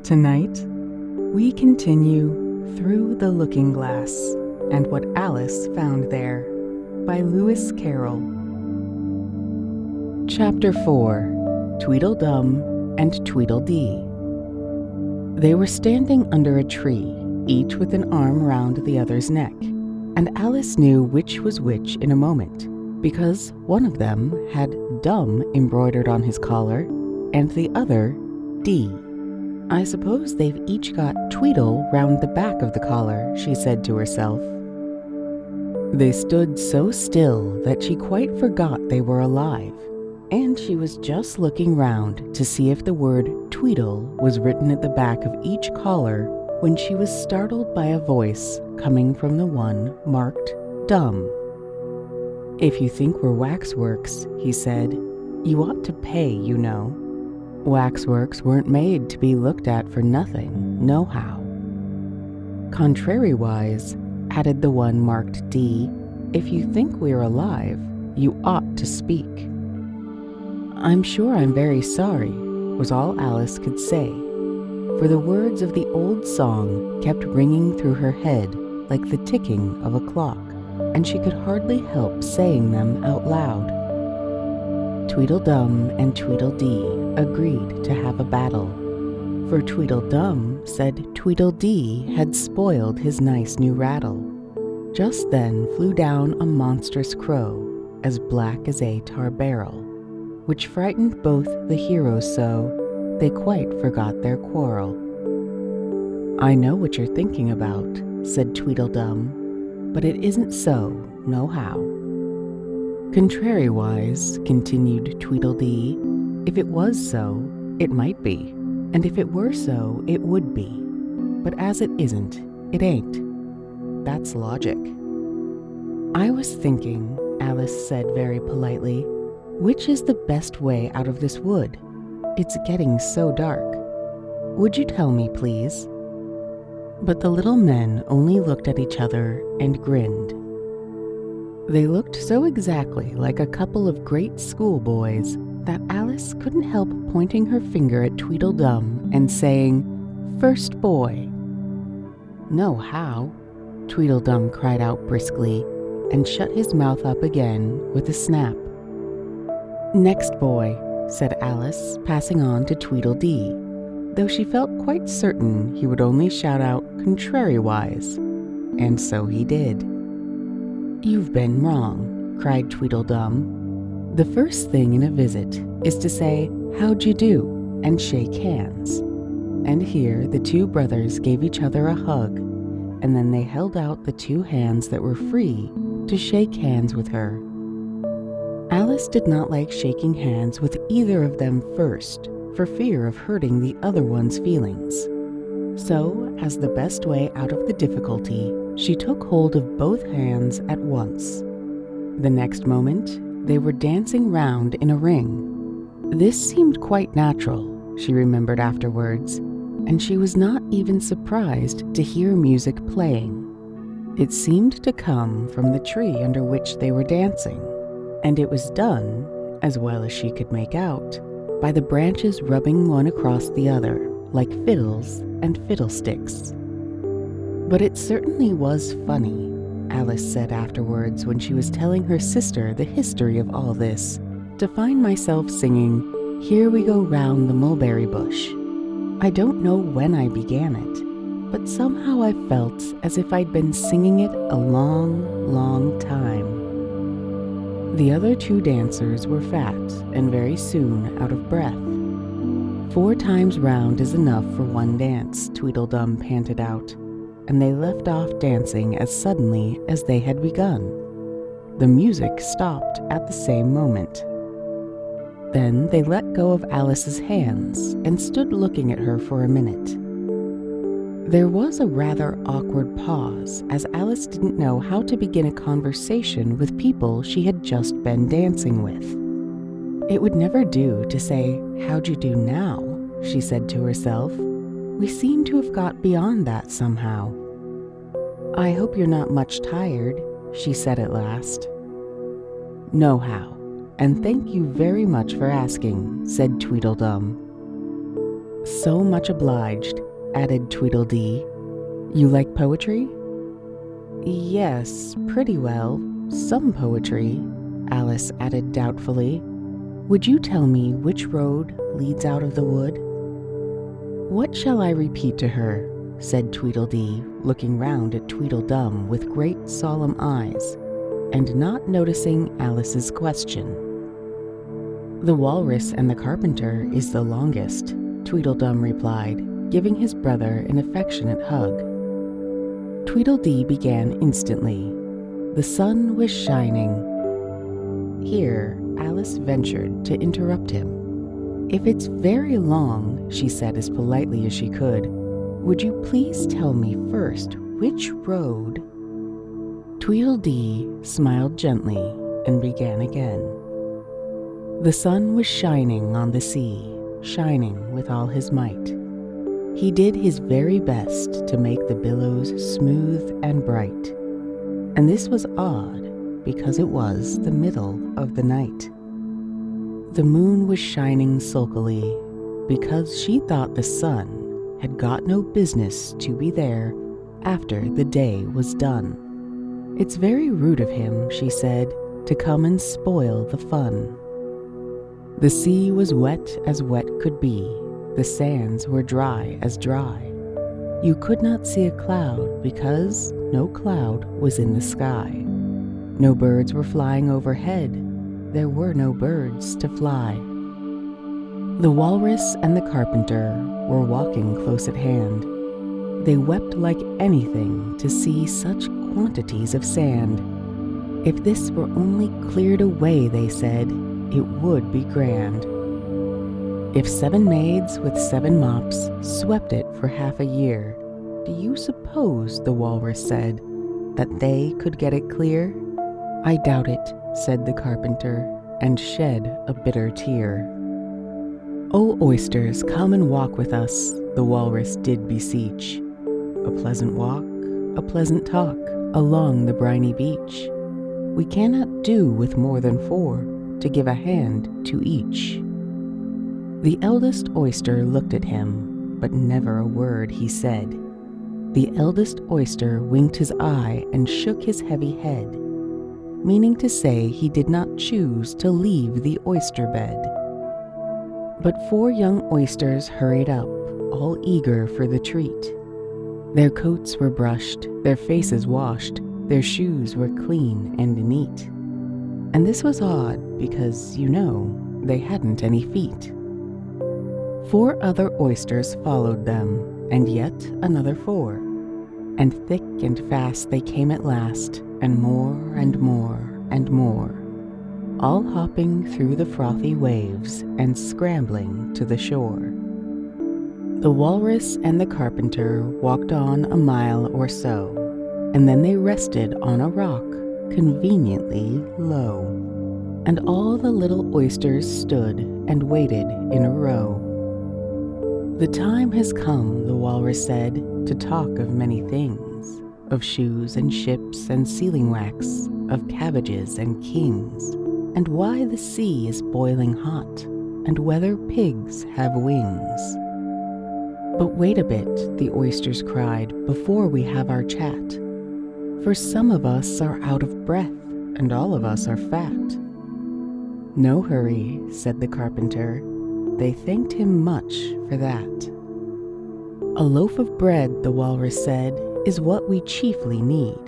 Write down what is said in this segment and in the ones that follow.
Tonight, we continue Through the Looking Glass and What Alice Found There by Lewis Carroll. Chapter 4, Tweedledum and Tweedledee. They were standing under a tree, each with an arm round the other's neck, and Alice knew which was which in a moment, because one of them had Dum embroidered on his collar, and the other Dee. "I suppose they've each got Tweedle round the back of the collar," she said to herself. They stood so still that she quite forgot they were alive, and she was just looking round to see if the word Tweedle was written at the back of each collar when she was startled by a voice coming from the one marked Dum. "If you think we're waxworks," he said, "you ought to pay, you know. Waxworks weren't made to be looked at for nothing, nohow." "Contrariwise," added the one marked D, "if you think we're alive, you ought to speak." "I'm sure I'm very sorry," was all Alice could say, for the words of the old song kept ringing through her head like the ticking of a clock, and she could hardly help saying them out loud. Tweedledum and Tweedledee agreed to have a battle, for Tweedledum said Tweedledee had spoiled his nice new rattle. Just then flew down a monstrous crow, as black as a tar barrel, which frightened both the heroes so they quite forgot their quarrel. "I know what you're thinking about," said Tweedledum, "but it isn't so, nohow." "Contrariwise," continued Tweedledee, "if it was so, it might be, and if it were so, it would be. But as it isn't, it ain't. That's logic." "I was thinking," Alice said very politely, "which is the best way out of this wood? It's getting so dark. Would you tell me, please?" But the little men only looked at each other and grinned. They looked so exactly like a couple of great schoolboys that Alice couldn't help pointing her finger at Tweedledum and saying, "First boy." "Nohow," Tweedledum cried out briskly, and shut his mouth up again with a snap. "Next boy," said Alice, passing on to Tweedledee, though she felt quite certain he would only shout out "contrariwise," and so he did. "You've been wrong," cried Tweedledum. "The first thing in a visit is to say, 'How'd you do?' and shake hands." And here the two brothers gave each other a hug, and then they held out the two hands that were free to shake hands with her. Alice did not like shaking hands with either of them first, for fear of hurting the other one's feelings. So, as the best way out of the difficulty, she took hold of both hands at once. The next moment, they were dancing round in a ring. This seemed quite natural, she remembered afterwards, and she was not even surprised to hear music playing. It seemed to come from the tree under which they were dancing, and it was done, as well as she could make out, by the branches rubbing one across the other, like fiddles and fiddlesticks. "But it certainly was funny," Alice said afterwards when she was telling her sister the history of all this, "to find myself singing, 'Here we go round the mulberry bush.' I don't know when I began it, but somehow I felt as if I'd been singing it a long, long time." The other two dancers were fat and very soon out of breath. "4 times round is enough for one dance," Tweedledum panted out, and they left off dancing as suddenly as they had begun. The music stopped at the same moment. Then they let go of Alice's hands and stood looking at her for a minute. There was a rather awkward pause, as Alice didn't know how to begin a conversation with people she had just been dancing with. It would never do to say, "How'd you do now?" she said to herself. "We seem to have got beyond that somehow." "I hope you're not much tired," she said at last. "Nohow, and thank you very much for asking," said Tweedledum. So much obliged, added Tweedledee. You like poetry? Yes, pretty well. Some poetry, Alice added doubtfully. Would you tell me which road leads out of the wood? What shall I repeat to her? Said Tweedledee, looking round at Tweedledum with great solemn eyes, and not noticing Alice's question. The walrus and the carpenter is the longest, Tweedledum replied, giving his brother an affectionate hug. Tweedledee began instantly. The sun was shining. Here, Alice ventured to interrupt him. If it's very long, she said as politely as she could, would you please tell me first which road? Tweedledee smiled gently and began again. The sun was shining on the sea, shining with all his might. He did his very best to make the billows smooth and bright. And this was odd, because it was the middle of the night. The moon was shining sulkily, because she thought the sun had got no business to be there after the day was done. It's very rude of him, she said, to come and spoil the fun. The sea was wet as wet could be, the sands were dry as dry. You could not see a cloud because no cloud was in the sky. No birds were flying overhead, there were no birds to fly. The walrus and the carpenter were walking close at hand. They wept like anything to see such quantities of sand. If this were only cleared away, they said, it would be grand. If 7 maids with 7 mops swept it for half a year, do you suppose, the walrus said, that they could get it clear? I doubt it, said the carpenter, and shed a bitter tear. O oysters, come and walk with us, the walrus did beseech. A pleasant walk, a pleasant talk, along the briny beach. We cannot do with more than 4, to give a hand to each. The eldest oyster looked at him, but never a word he said. The eldest oyster winked his eye and shook his heavy head, meaning to say he did not choose to leave the oyster bed. But 4 young oysters hurried up, all eager for the treat. Their coats were brushed, their faces washed, their shoes were clean and neat. And this was odd because, you know, they hadn't any feet. 4 other oysters followed them, and yet another 4. And thick and fast they came at last, and more and more and more, all hopping through the frothy waves and scrambling to the shore. The walrus and the carpenter walked on a mile or so, and then they rested on a rock conveniently low, and all the little oysters stood and waited in a row. The time has come, the walrus said, to talk of many things, of shoes and ships and sealing wax, of cabbages and kings, and why the sea is boiling hot, and whether pigs have wings. But wait a bit, the oysters cried, before we have our chat. For some of us are out of breath, and all of us are fat. No hurry, said the carpenter. They thanked him much for that. A loaf of bread, the walrus said, is what we chiefly need.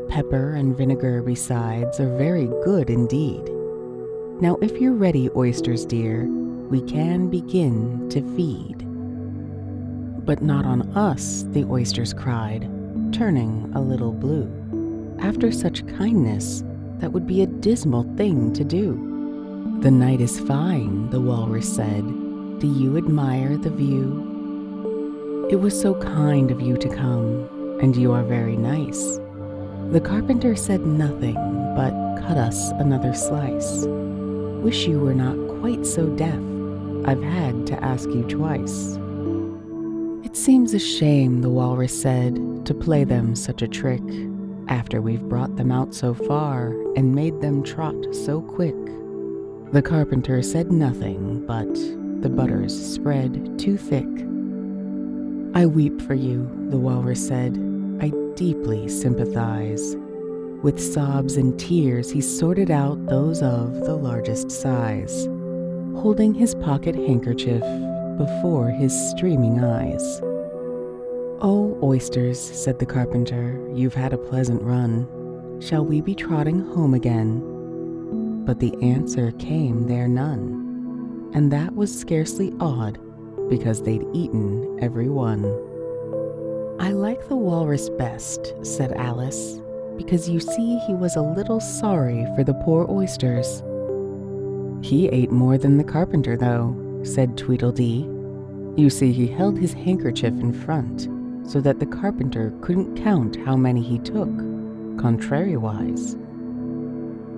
Pepper and vinegar besides are very good indeed. Now if you're ready, oysters dear, we can begin to feed. But not on us, the oysters cried, turning a little blue. After such kindness, that would be a dismal thing to do. The night is fine, the walrus said. Do you admire the view? It was so kind of you to come, and you are very nice. The carpenter said nothing, but cut us another slice. Wish you were not quite so deaf. I've had to ask you twice. It seems a shame, the walrus said, to play them such a trick, after we've brought them out so far and made them trot so quick. The carpenter said nothing, but the butter's spread too thick. I weep for you, the walrus said. I deeply sympathize. With sobs and tears, he sorted out those of the largest size, holding his pocket handkerchief before his streaming eyes. "Oh, oysters," said the carpenter, "you've had a pleasant run. Shall we be trotting home again?" But the answer came there none, and that was scarcely odd, because they'd eaten every one. "I like the walrus best," said Alice, "because you see he was a little sorry for the poor oysters." "He ate more than the carpenter, though," said Tweedledee. "You see, he held his handkerchief in front, so that the carpenter couldn't count how many he took, contrariwise."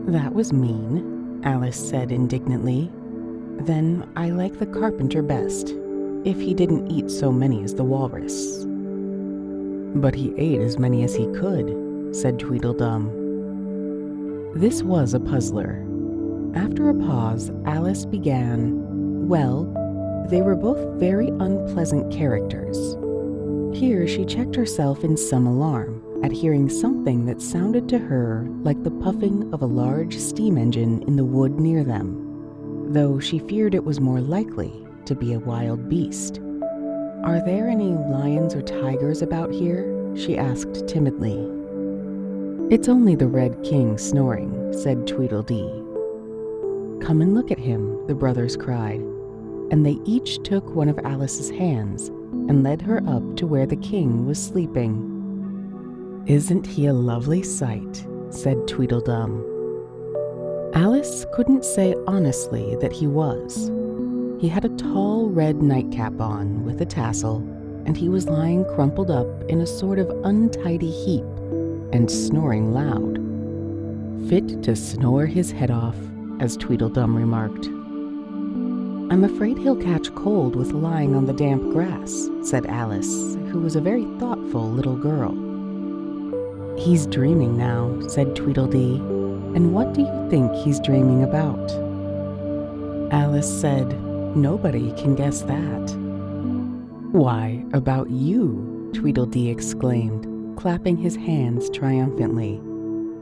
"That was mean," Alice said indignantly. "Then I like the carpenter best, if he didn't eat so many as the walrus." "But he ate as many as he could," said Tweedledum. This was a puzzler. After a pause, Alice began, "Well, they were both very unpleasant characters." Here she checked herself in some alarm at hearing something that sounded to her like the puffing of a large steam engine in the wood near them, though she feared it was more likely to be a wild beast. "Are there any lions or tigers about here?" she asked timidly. "It's only the Red King snoring," said Tweedledee. "Come and look at him," the brothers cried, and they each took one of Alice's hands and led her up to where the king was sleeping. "Isn't he a lovely sight?" said Tweedledum. Alice couldn't say honestly that he was. He had a tall red nightcap on with a tassel, and he was lying crumpled up in a sort of untidy heap and snoring loud. "Fit to snore his head off," as Tweedledum remarked. "I'm afraid he'll catch cold with lying on the damp grass," said Alice, who was a very thoughtful little girl. "He's dreaming now," said Tweedledee. "And what do you think he's dreaming about?" Alice said, "Nobody can guess that." "Why, about you," Tweedledee exclaimed, clapping his hands triumphantly.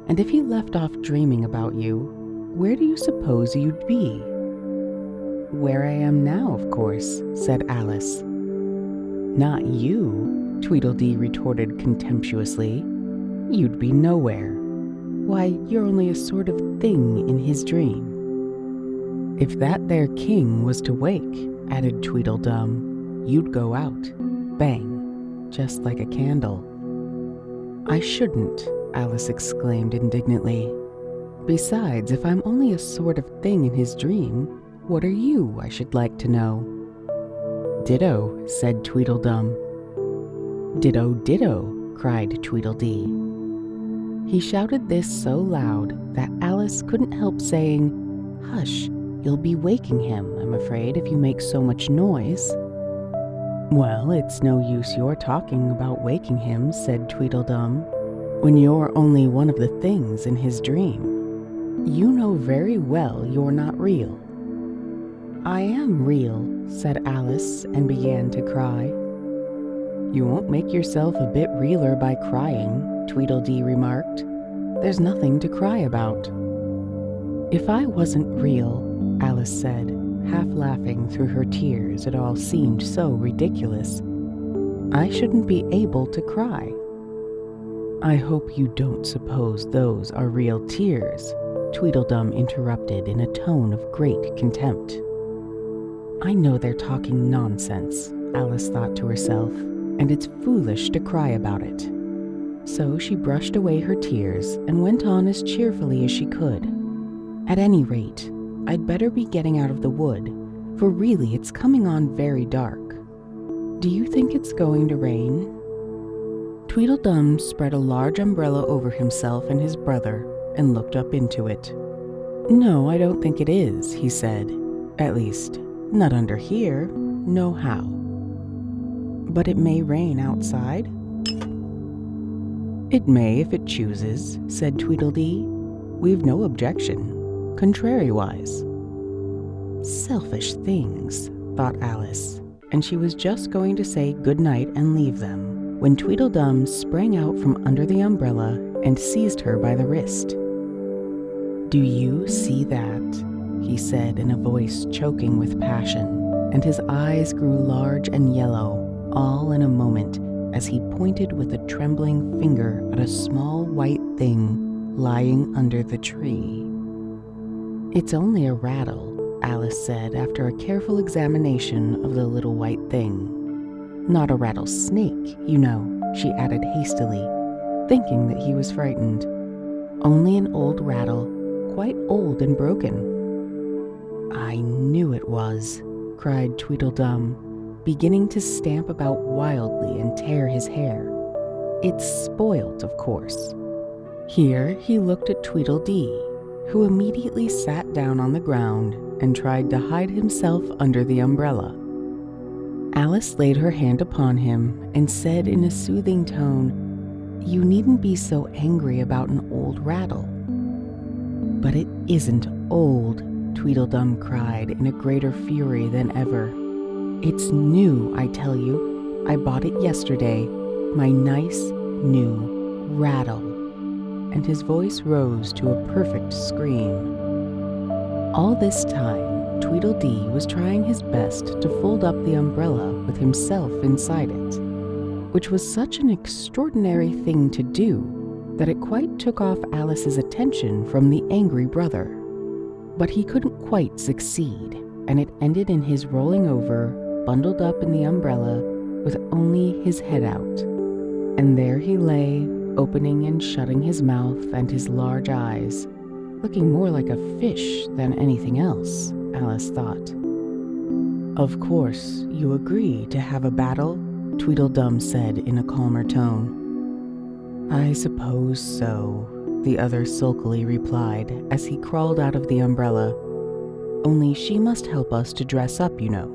"And if he left off dreaming about you, where do you suppose you'd be?" "Where I am now, of course," said Alice. "Not you," Tweedledee retorted contemptuously. "You'd be nowhere. Why, you're only a sort of thing in his dream." "If that there king was to wake," added Tweedledum, "you'd go out, bang, just like a candle." "I shouldn't," Alice exclaimed indignantly. "Besides, if I'm only a sort of thing in his dream, what are you, I should like to know?" "Ditto," said Tweedledum. "Ditto, ditto," cried Tweedledee. He shouted this so loud that Alice couldn't help saying, "Hush, you'll be waking him, I'm afraid, if you make so much noise." "Well, it's no use your talking about waking him," said Tweedledum, "when you're only one of the things in his dream. You know very well you're not real." "I am real," said Alice, and began to cry. "You won't make yourself a bit realer by crying," Tweedledee remarked. "There's nothing to cry about." "If I wasn't real," Alice said, half laughing through her tears, it all seemed so ridiculous, "I shouldn't be able to cry." "I hope you don't suppose those are real tears," Tweedledum interrupted in a tone of great contempt. "I know they're talking nonsense," Alice thought to herself, "and it's foolish to cry about it." So she brushed away her tears and went on as cheerfully as she could. "At any rate, I'd better be getting out of the wood, for really it's coming on very dark. Do you think it's going to rain?" Tweedledum spread a large umbrella over himself and his brother and looked up into it. "No, I don't think it is," he said. "At least, not under here, nohow." "But it may rain outside?" "It may if it chooses," said Tweedledee. "We've no objection, contrariwise." "Selfish things," thought Alice, and she was just going to say good night and leave them when Tweedledum sprang out from under the umbrella and seized her by the wrist. "Do you see that?" he said in a voice choking with passion, and his eyes grew large and yellow, all in a moment, as he pointed with a trembling finger at a small white thing lying under the tree. "It's only a rattle," Alice said after a careful examination of the little white thing. "Not a rattlesnake, you know," she added hastily, thinking that he was frightened. "Only an old rattle, quite old and broken." "I knew it was," cried Tweedledum, beginning to stamp about wildly and tear his hair. "It's spoilt, of course." Here he looked at Tweedledee, who immediately sat down on the ground and tried to hide himself under the umbrella. Alice laid her hand upon him and said in a soothing tone, "You needn't be so angry about an old rattle." "But it isn't old," Tweedledum cried in a greater fury than ever. "It's new, I tell you. I bought it yesterday. My nice, new rattle." And his voice rose to a perfect scream. All this time, Tweedledee was trying his best to fold up the umbrella with himself inside it, which was such an extraordinary thing to do that it quite took off Alice's attention from the angry brother. But he couldn't quite succeed, and it ended in his rolling over, bundled up in the umbrella, with only his head out. And there he lay, opening and shutting his mouth and his large eyes, looking more like a fish than anything else, Alice thought. "Of course, you agree to have a battle?" Tweedledum said in a calmer tone. "I suppose so," the other sulkily replied as he crawled out of the umbrella. "Only she must help us to dress up, you know."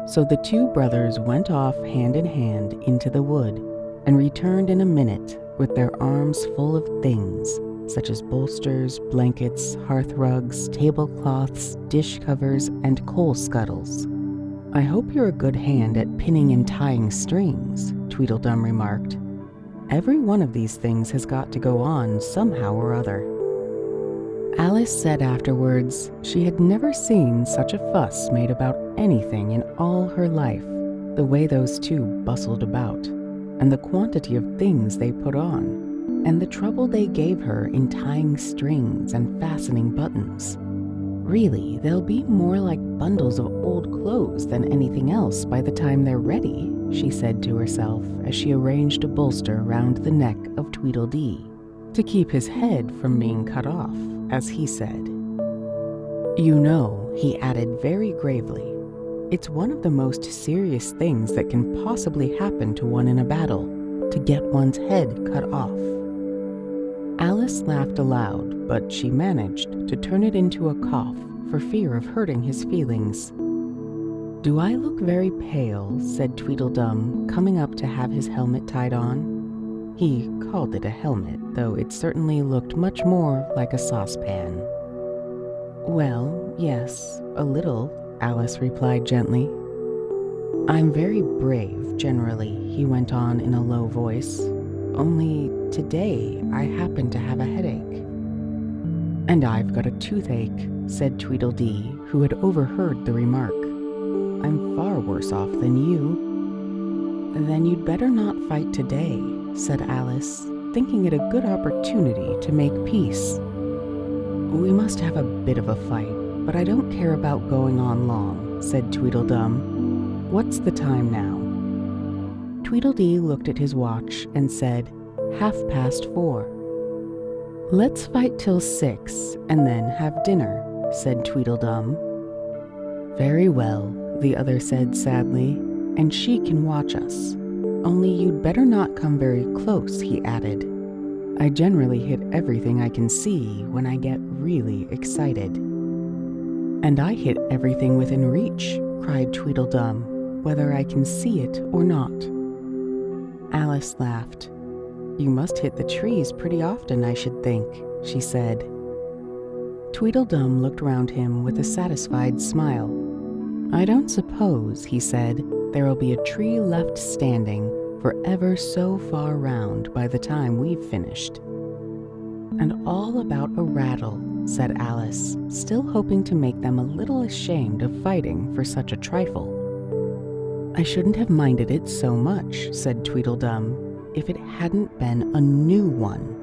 So the two brothers went off hand in hand into the wood and returned in a minute with their arms full of things, such as bolsters, blankets, hearth rugs, tablecloths, dish covers, and coal scuttles. "I hope you're a good hand at pinning and tying strings," Tweedledum remarked. "Every one of these things has got to go on somehow or other." Alice said afterwards she had never seen such a fuss made about anything in all her life, the way those two bustled about, and the quantity of things they put on, and the trouble they gave her in tying strings and fastening buttons. "Really, they'll be more like bundles of old clothes than anything else by the time they're ready," she said to herself as she arranged a bolster round the neck of Tweedledee, to keep his head from being cut off, as he said. "You know," he added very gravely, "it's one of the most serious things that can possibly happen to one in a battle, to get one's head cut off." Alice laughed aloud, but she managed to turn it into a cough for fear of hurting his feelings. "Do I look very pale?" said Tweedledum, coming up to have his helmet tied on. He called it a helmet, though it certainly looked much more like a saucepan. "Well, yes, a little," Alice replied gently. "I'm very brave, generally," he went on in a low voice. "Only today I happen to have a headache." "And I've got a toothache," said Tweedledee, who had overheard the remark. "I'm far worse off than you." "Then you'd better not fight today," said Alice, thinking it a good opportunity to make peace. "We must have a bit of a fight, but I don't care about going on long," said Tweedledum. "What's the time now?" Tweedledee looked at his watch and said, 4:30. "Let's fight till 6 and then have dinner," said Tweedledum. "Very well," the other said sadly, "and she can watch us. Only you'd better not come very close," he added. "I generally hit everything I can see when I get really excited." "And I hit everything within reach," cried Tweedledum, "whether I can see it or not." Alice laughed. "You must hit the trees pretty often, I should think," she said. Tweedledum looked round him with a satisfied smile. "I don't suppose," he said, "there'll be a tree left standing for ever so far round by the time we've finished." "And all about a rattle," said Alice, still hoping to make them a little ashamed of fighting for such a trifle. "I shouldn't have minded it so much," said Tweedledum, "if it hadn't been a new one."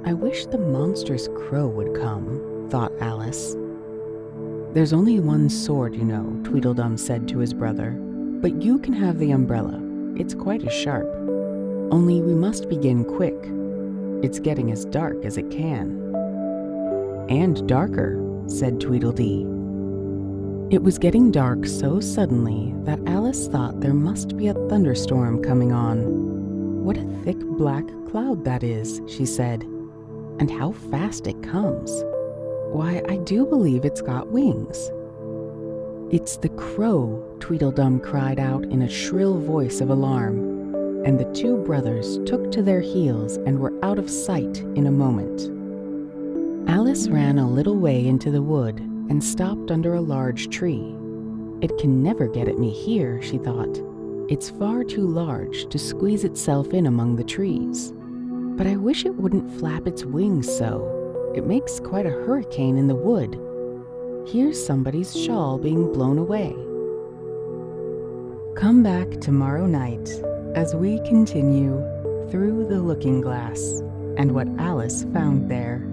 "I wish the monstrous crow would come," thought Alice. "There's only one sword, you know," Tweedledum said to his brother, "but you can have the umbrella. It's quite as sharp. Only we must begin quick. It's getting as dark as it can." "And darker," said Tweedledee. It was getting dark so suddenly that Alice thought there must be a thunderstorm coming on. "What a thick black cloud that is," she said. "And how fast it comes. Why, I do believe it's got wings." "It's the crow," Tweedledum cried out in a shrill voice of alarm, and the two brothers took to their heels and were out of sight in a moment. Alice ran a little way into the wood and stopped under a large tree. "It can never get at me here," she thought. "It's far too large to squeeze itself in among the trees. But I wish it wouldn't flap its wings so. It makes quite a hurricane in the wood. Here's somebody's shawl being blown away." Come back tomorrow night as we continue Through the Looking Glass and what Alice found there.